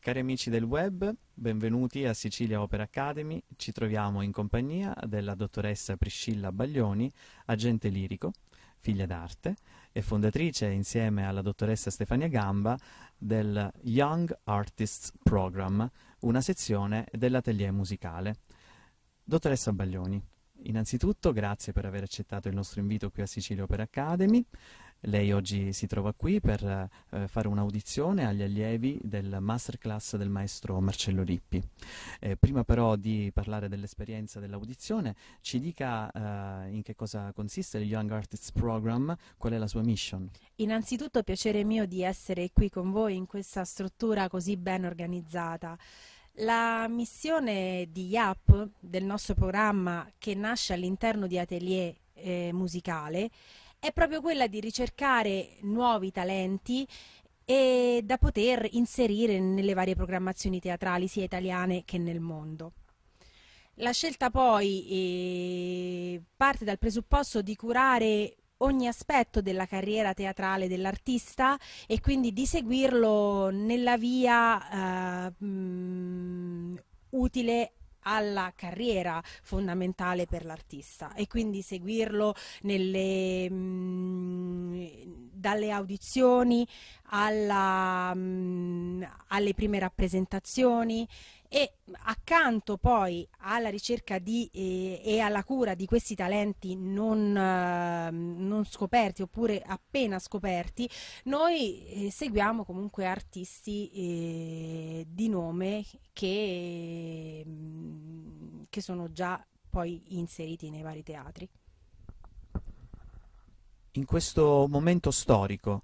Cari amici del web, benvenuti a Sicilia Opera Academy. Ci troviamo in compagnia della dottoressa Priscilla Baglioni, agente lirico, figlia d'arte e fondatrice insieme alla dottoressa Stefania Gamba del Young Artists Program, una sezione dell'atelier musicale. Dottoressa Baglioni, innanzitutto grazie per aver accettato il nostro invito qui a Sicilia Opera Academy. Lei oggi si trova qui per fare un'audizione agli allievi del masterclass del maestro Marcello Lippi. Prima però di parlare dell'esperienza dell'audizione, ci dica in che cosa consiste il Young Artists Program, qual è la sua mission? Innanzitutto è piacere mio di essere qui con voi in questa struttura così ben organizzata. La missione di YAP, del nostro programma che nasce all'interno di Atelier Musicale, è proprio quella di ricercare nuovi talenti e da poter inserire nelle varie programmazioni teatrali sia italiane che nel mondo. La scelta poi parte dal presupposto di curare ogni aspetto della carriera teatrale dell'artista e quindi di seguirlo nella via utile alla carriera fondamentale per l'artista e quindi seguirlo dalle audizioni alle prime rappresentazioni e accanto poi alla ricerca e alla cura di questi talenti non scoperti oppure appena scoperti, noi seguiamo comunque artisti di nome che sono già poi inseriti nei vari teatri. In questo momento storico,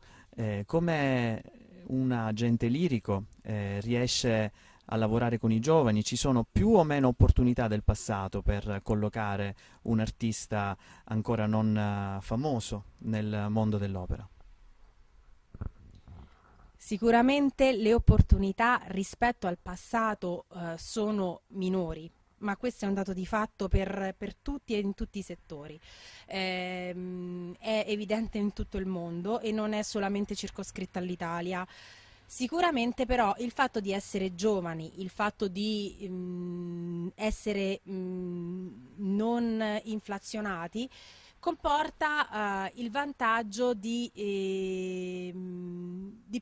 come un agente lirico riesce a lavorare con i giovani? Ci sono più o meno opportunità del passato per collocare un artista ancora non famoso nel mondo dell'opera? Sicuramente le opportunità rispetto al passato sono minori, ma questo è un dato di fatto per tutti e in tutti i settori. È evidente in tutto il mondo e non è solamente circoscritta all'Italia. Sicuramente però il fatto di essere giovani, il fatto di essere non inflazionati comporta il vantaggio di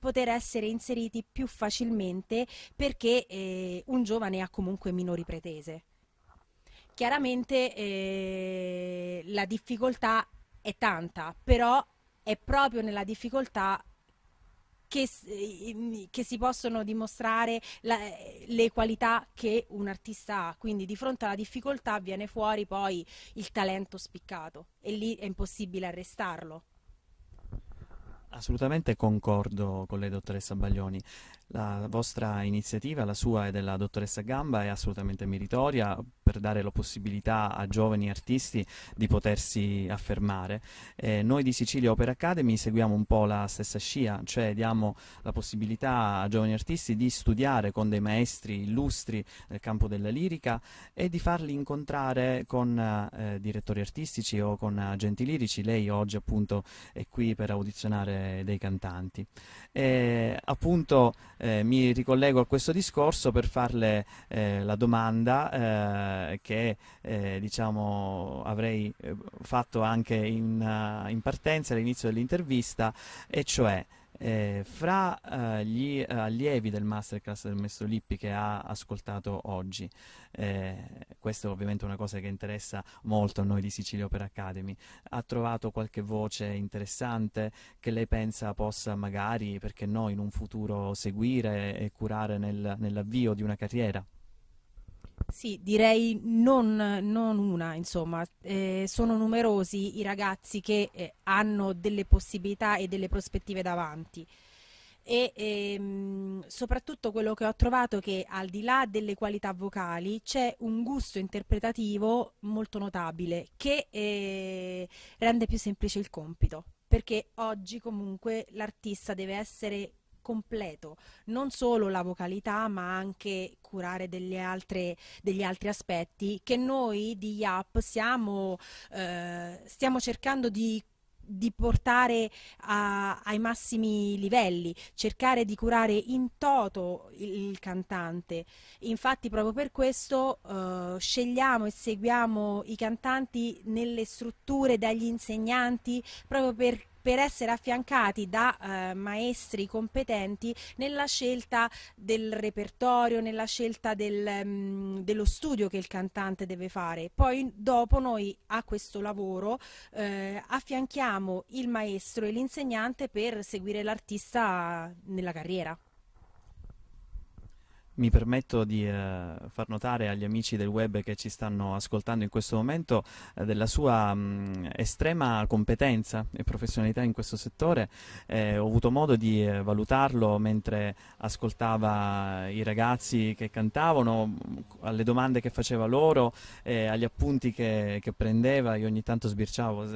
poter essere inseriti più facilmente perché un giovane ha comunque minori pretese. Chiaramente la difficoltà è tanta, però è proprio nella difficoltà che si possono dimostrare le qualità che un artista ha, quindi di fronte alla difficoltà viene fuori poi il talento spiccato e lì è impossibile arrestarlo. Assolutamente concordo con lei, dottoressa Baglioni. La vostra iniziativa, la sua e della dottoressa Gamba, è assolutamente meritoria per dare la possibilità a giovani artisti di potersi affermare. Noi di Sicilia Opera Academy seguiamo un po' la stessa scia, cioè diamo la possibilità a giovani artisti di studiare con dei maestri illustri nel campo della lirica e di farli incontrare con direttori artistici o con agenti lirici. Lei oggi appunto è qui per audizionare dei cantanti. Appunto mi ricollego a questo discorso per farle la domanda che diciamo avrei fatto anche in partenza all'inizio dell'intervista, e cioè fra gli allievi del masterclass del maestro Lippi che ha ascoltato oggi, questa è ovviamente una cosa che interessa molto a noi di Sicilia Opera Academy, ha trovato qualche voce interessante che lei pensa possa magari, perché no, in un futuro seguire e curare nell'avvio di una carriera? Sì, direi non una, insomma, sono numerosi i ragazzi che hanno delle possibilità e delle prospettive davanti e soprattutto quello che ho trovato è che al di là delle qualità vocali c'è un gusto interpretativo molto notabile che rende più semplice il compito, perché oggi comunque l'artista deve essere completo, non solo la vocalità ma anche curare degli altri aspetti che noi di YAP stiamo cercando di di portare ai massimi livelli, cercare di curare in toto il cantante. Infatti proprio per questo scegliamo e seguiamo i cantanti nelle strutture dagli insegnanti, proprio per essere affiancati da maestri competenti nella scelta del repertorio, nella scelta dello studio che il cantante deve fare. Poi dopo noi a questo lavoro affianchiamo il maestro e l'insegnante per seguire l'artista nella carriera. Mi permetto di far notare agli amici del web che ci stanno ascoltando in questo momento della sua estrema competenza e professionalità in questo settore. Ho avuto modo di valutarlo mentre ascoltava i ragazzi che cantavano, alle domande che faceva loro, agli appunti che prendeva. Io ogni tanto sbirciavo,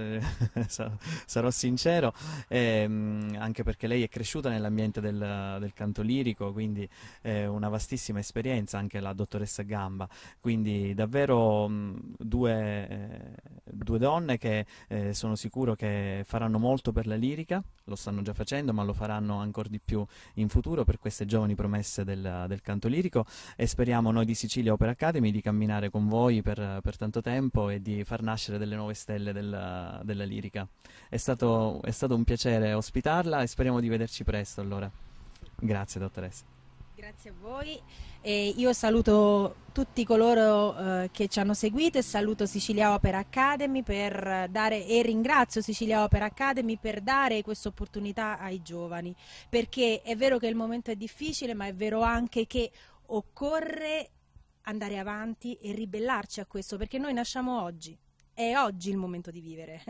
sarò sincero, anche perché lei è cresciuta nell'ambiente del canto lirico, quindi una vastissima esperienza, anche la dottoressa Gamba, quindi davvero due donne che sono sicuro che faranno molto per la lirica, lo stanno già facendo, ma lo faranno ancora di più in futuro per queste giovani promesse del canto lirico, e speriamo noi di Sicilia Opera Academy di camminare con voi per tanto tempo e di far nascere delle nuove stelle della lirica. È stato un piacere ospitarla e speriamo di vederci presto allora. Grazie dottoressa. Grazie a voi, e io saluto tutti coloro che ci hanno seguito e saluto Sicilia Opera Academy e ringrazio Sicilia Opera Academy per dare questa opportunità ai giovani, perché è vero che il momento è difficile, ma è vero anche che occorre andare avanti e ribellarci a questo, perché noi nasciamo oggi, è oggi il momento di vivere.